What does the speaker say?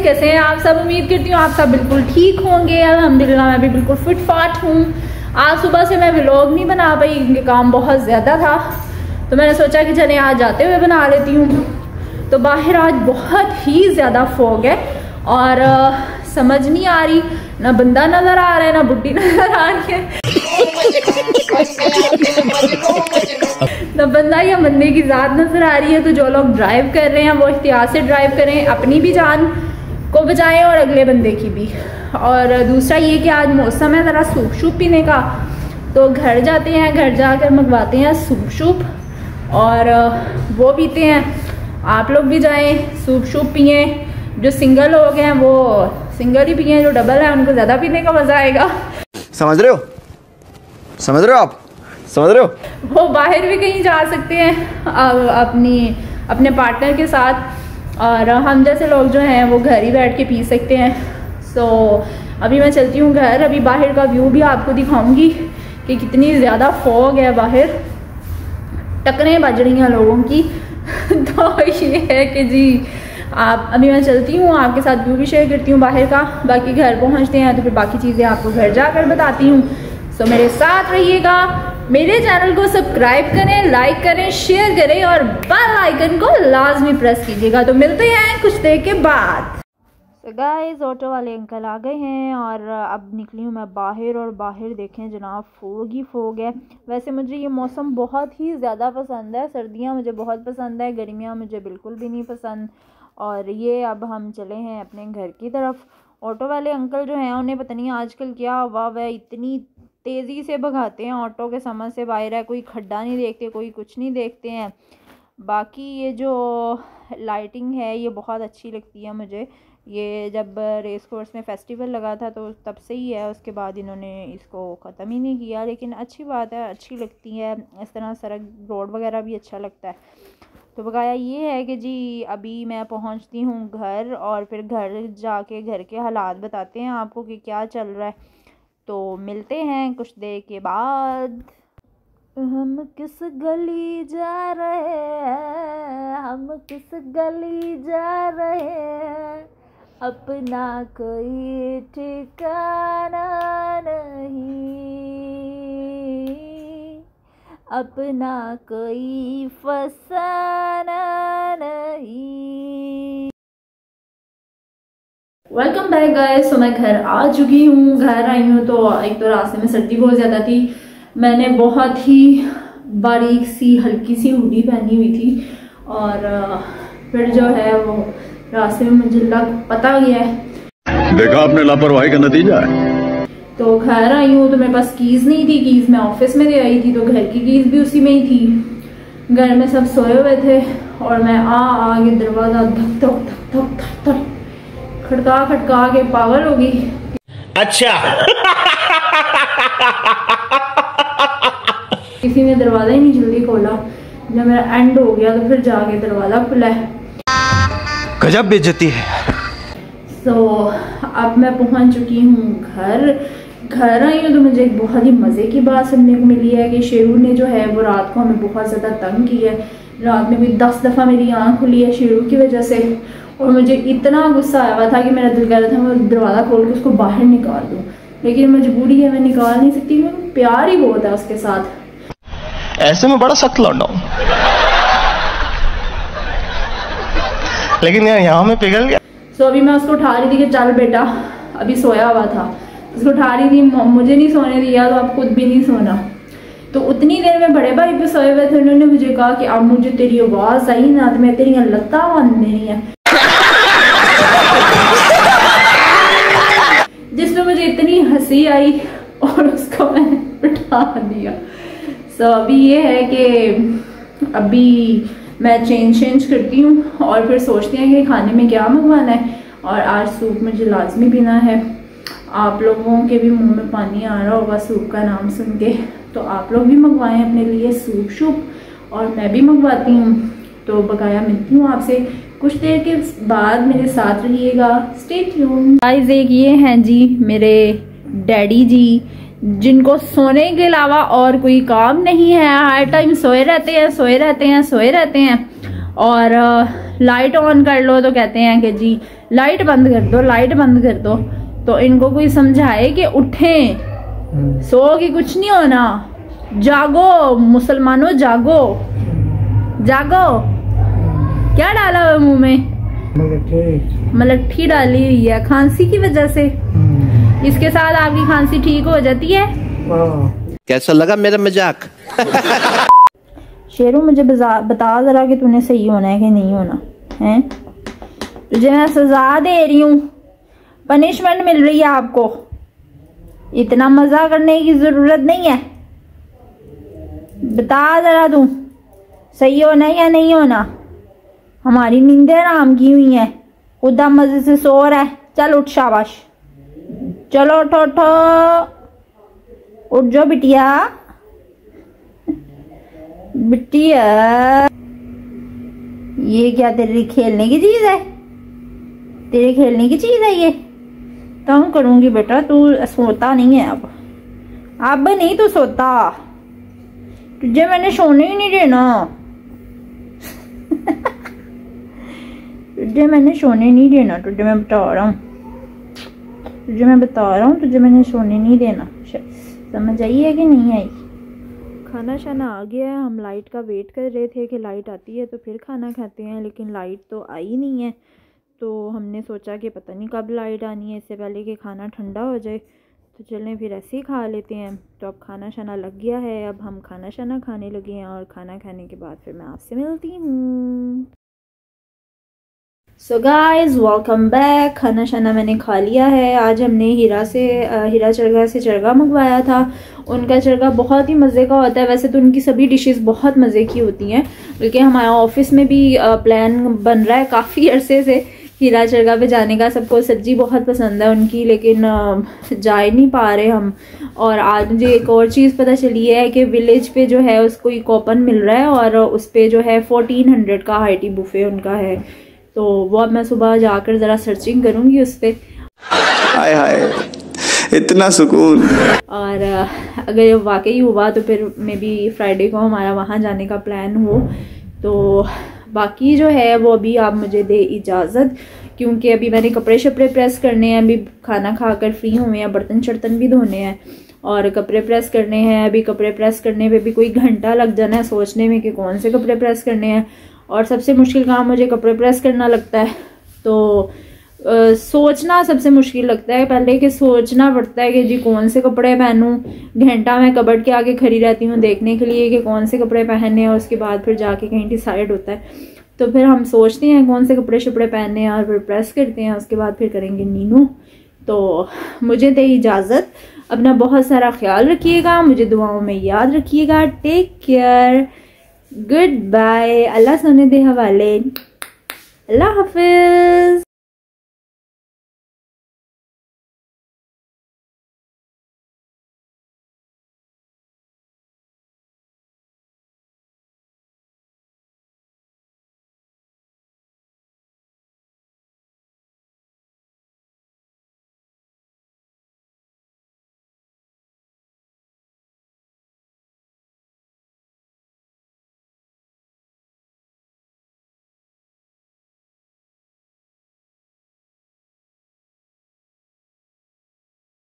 कैसे हैं आप सब? उम्मीद करती हूँ आप सब बिल्कुल ठीक होंगे। अल्हम्दुलिल्लाह मैं भी बिल्कुल फिट फाट हूँ। आज सुबह से मैं व्लॉग नहीं बना पाई क्योंकि काम बहुत ज़्यादा था, तो मैंने सोचा कि चले आज जाते हुए बना लेती हूँ। तो बाहर आज बहुत ही ज़्यादा फॉग है और समझ नहीं आ रही, ना बंदा नज़र आ रहा है ना बुड्ढी नज़र आ रही है। ना बंदा या बंदे की ज़ात नज़र आ रही है। तो जो लोग ड्राइव कर रहे हैं वो एहतियात से ड्राइव करें, अपनी भी जान को बचाएं और अगले बंदे की भी। और दूसरा ये कि आज मौसम है ज़रा सूप शूप पीने का, तो घर जाते हैं, घर जाकर मंगवाते हैं सूप शूप और वो पीते हैं। आप लोग भी जाएं, सूप शूप पिए। जो सिंगल लोग हैं वो सिंगल ही पिए, जो डबल है उनको ज़्यादा पीने का मज़ा आएगा। समझ रहे हो? समझ रहे हो आप? समझ रहे हो? वो बाहर भी कहीं जा सकते हैं अपने पार्टनर के साथ, और हम जैसे लोग जो हैं वो घर ही बैठ के पी सकते हैं। सो अभी मैं चलती हूँ घर। अभी बाहर का व्यू भी आपको दिखाऊंगी कि कितनी ज़्यादा फॉग है बाहर, टकरें बज रही हैं लोगों की। तो ये है कि जी आप अभी मैं चलती हूँ, आपके साथ व्यू भी शेयर करती हूँ बाहर का। बाकी घर पहुँचते हैं तो फिर बाकी चीज़ें आपको घर जाकर बताती हूँ। सो मेरे साथ रहिएगा, मेरे चैनल को सब्सक्राइब करें, लाइक करें, शेयर करें और बेल आइकन को लाजमी प्रेस कीजिएगा। तो मिलते हैं कुछ देर के बाद। तो गाइस ऑटो वाले अंकल आ गए हैं और अब निकली हूँ मैं बाहर, और बाहर देखें जनाब फोग ही फोग है। वैसे मुझे ये मौसम बहुत ही ज़्यादा पसंद है, सर्दियाँ मुझे बहुत पसंद है, गर्मियाँ मुझे बिल्कुल भी नहीं पसंद। और ये अब हम चले हैं अपने घर की तरफ। ऑटो वाले अंकल जो हैं उन्हें पता नहीं आजकल क्या हुआ है, इतनी तेज़ी से भगाते हैं ऑटो के समझ से बाहर है। कोई खड्डा नहीं देखते, कोई कुछ नहीं देखते हैं। बाकी ये जो लाइटिंग है ये बहुत अच्छी लगती है मुझे। ये जब रेस कोर्स में फेस्टिवल लगा था तो तब से ही है, उसके बाद इन्होंने इसको ख़त्म ही नहीं किया। लेकिन अच्छी बात है, अच्छी लगती है। इस तरह सड़क रोड वगैरह भी अच्छा लगता है। तो बकाया ये है कि जी अभी मैं पहुंचती हूँ घर, और फिर घर जाके घर के हालात बताते हैं आपको कि क्या चल रहा है। तो मिलते हैं कुछ देर के बाद। हम किस गली जा रहे हैं, हम किस गली जा रहे हैं, अपना कोई ठिकाना नहीं, अपना कोई फसाना नहीं। Welcome back guys. तो मैं घर आ चुकी हूँ, घर आई हूँ। तो एक तो रास्ते में सर्दी बहुत ज़्यादा थी, मैंने बहुत ही बारीक सी हल्की सी हुडी पहनी हुई थी, और फिर जो है वो रास्ते में मुझे पता गया है, देखा आपने लापरवाही का नतीजा है। तो घर आई हूँ तो मेरे पास कीज़ नहीं थी, कीज़ मैं ऑफिस में दे आई थी, तो घर की कीज़ भी उसी में ही थी। घर में सब सोए हुए थे और मैं आगे दरवाज़ा धक धक धक धक धक धक खटका खटका के पागल हो गई। अच्छा। किसी ने दरवाज़ा ही नहीं जल्दी खोला। जब मेरा एंड हो गया तो फिर जाके दरवाज़ा खुला है। गजब बेइज्जती है। सो अब मैं पहुंच चुकी हूँ घर आई हूँ तो मुझे एक बहुत ही मज़े की बात सुनने को मिली है कि शेरू ने जो है वो रात को हमें बहुत ज़्यादा तंग किया है। रात में भी 10 दफ़ा मेरी आँख खुली है शेरू की वजह से, और मुझे इतना गुस्सा आया हुआ था कि मेरा दिल कर रहा था मैं दरवाज़ा खोल के उसको बाहर निकाल दूँ, लेकिन मजबूरी है, मैं निकाल नहीं सकती। मैं प्यार ही बहुत है उसके साथ। ऐसे में बड़ा सख्त लौंडा हूं, लेकिन यहाँ में पिघल गया। सो अभी मैं उसको उठा रही थी कि चल बेटा, अभी सोया हुआ था, उसको उठा रही थी, मुझे नहीं सोने दिया तो आप खुद भी नहीं सोना। तो उतनी देर में बड़े भाई पे सोए हुए थे, उन्होंने मुझे कहा कि अब मुझे तेरी आवाज़ आई ना तो मैं तेरी लत्ता बांधने नहीं है, जिसमें मुझे इतनी हंसी आई और उसको मैंने उठा दिया। सो अभी ये है कि अभी मैं चेंज करती हूँ और फिर सोचते हैं कि खाने में क्या मंगवाना है। और आज सूप मुझे लाजमी पीना है। आप लोगों के भी मुंह में पानी आ रहा होगा सूप का नाम सुन के, तो आप लोग भी मंगवाएं अपने लिए सूप शूप, और मैं भी मंगवाती हूँ। तो बकाया मिलती हूँ आपसे कुछ देर के बाद, मेरे साथ रहिएगा, स्टे ट्यून्ड। गाइस एक ये हैं जी मेरे डैडी जी, जिनको सोने के अलावा और कोई काम नहीं है, हर टाइम सोए रहते हैं सोए रहते हैं सोए रहते हैं। और लाइट ऑन कर लो तो कहते हैं कि जी लाइट बंद कर दो, लाइट बंद कर दो। तो इनको कोई समझाए कि उठें, सो के कुछ नहीं होना, जागो मुसलमानों, जागो जागो। क्या डाला हुआ मुंह में? मलट्ठी डाली हुई है खांसी की वजह से। इसके साथ आपकी खांसी ठीक हो जाती है। कैसा लगा मेरा मजाक? शेरू मुझे बता जरा कि तूने सही होना है कि नहीं होना है। तुझे मैं सजा दे रही हूँ, पनिशमेंट मिल रही है आपको। इतना मजा करने की जरूरत नहीं है। बता जरा तू सही होना है या नहीं होना। हमारी नींदें आराम की हुई हैं, खुदा मजे से सो रहा है। चल उठ, शाबाश, चलो उठो उठो, उठ जाओ बिटिया, बिटिया। ये क्या तेरी खेलने की चीज है? तेरे खेलने की चीज है ये? तंग करूंगी बेटा, तू सोता नहीं है अब नहीं तो सोता। तुझे मैंने सोने ही नहीं देना। तुझे मैंने सोने नहीं देना, तुझे मैं बता रहा हूँ, तुझे मैंने सोने नहीं देना। समझ आई है कि नहीं आई? खाना शाना आ गया है। हम लाइट का वेट कर रहे थे कि लाइट आती है तो फिर खाना खाते हैं, लेकिन लाइट तो आई नहीं है। तो हमने सोचा कि पता नहीं कब लाइट आनी है, इससे पहले कि खाना ठंडा हो जाए। तो चलें फिर ऐसे ही खा लेते हैं। तो अब खाना शाना लग गया है, अब हम खाना शाना खाने लगे हैं और खाना खाने के बाद फिर मैं आपसे मिलती हूँ। So guys welcome back. खाना शाना मैंने खा लिया है। आज हमने हीरा चरगा से चरगा मंगवाया था। उनका चरगा बहुत ही मज़े का होता है। वैसे तो उनकी सभी डिशेस बहुत मज़े की होती हैं, बल्कि हमारे ऑफिस में भी प्लान बन रहा है काफ़ी अरसे से हीरा चरगा पे जाने का। सबको सब्जी बहुत पसंद है उनकी, लेकिन जा नहीं पा रहे हम। और आज मुझे एक और चीज़ पता चली है कि विलेज पे जो है उसको एक कूपन मिल रहा है और उस पर जो है 1400 का हाई टी बुफे उनका है। तो वो अब मैं सुबह जाकर ज़रा सर्चिंग करूँगी उस पर। हाय हाय, इतना सुकून। और अगर वाकई हुआ तो फिर मे बी फ्राइडे को हमारा वहाँ जाने का प्लान हो। तो बाकी जो है वो अभी आप मुझे दे इजाज़त, क्योंकि अभी मैंने कपड़े शपड़े प्रेस करने हैं। अभी खाना खाकर फ्री हुए हैं, बर्तन शर्तन भी धोने हैं और कपड़े प्रेस करने हैं। अभी कपड़े प्रेस करने पे भी कोई घंटा लग जाना है सोचने में कि कौन से कपड़े प्रेस करने हैं। और सबसे मुश्किल काम मुझे कपड़े प्रेस करना लगता है। तो सोचना सबसे मुश्किल लगता है पहले, कि सोचना पड़ता है कि जी कौन से कपड़े पहनूं। घंटा मैं कबर्ड के आगे खड़ी रहती हूँ देखने के लिए कि कौन से कपड़े पहनने हैं, और उसके बाद फिर जाके कहीं डिसाइड होता है। तो फिर हम सोचते हैं कौन से कपड़े शपड़े पहनने हैं और फिर प्रेस करते हैं। उसके बाद फिर करेंगे नीनू। तो मुझे दे इजाज़त, अपना बहुत सारा ख्याल रखिएगा, मुझे दुआओं में याद रखिएगा। टेक केयर, गुड बाय, अल्लाह सोने दे हवाले, अल्लाह हाफिज।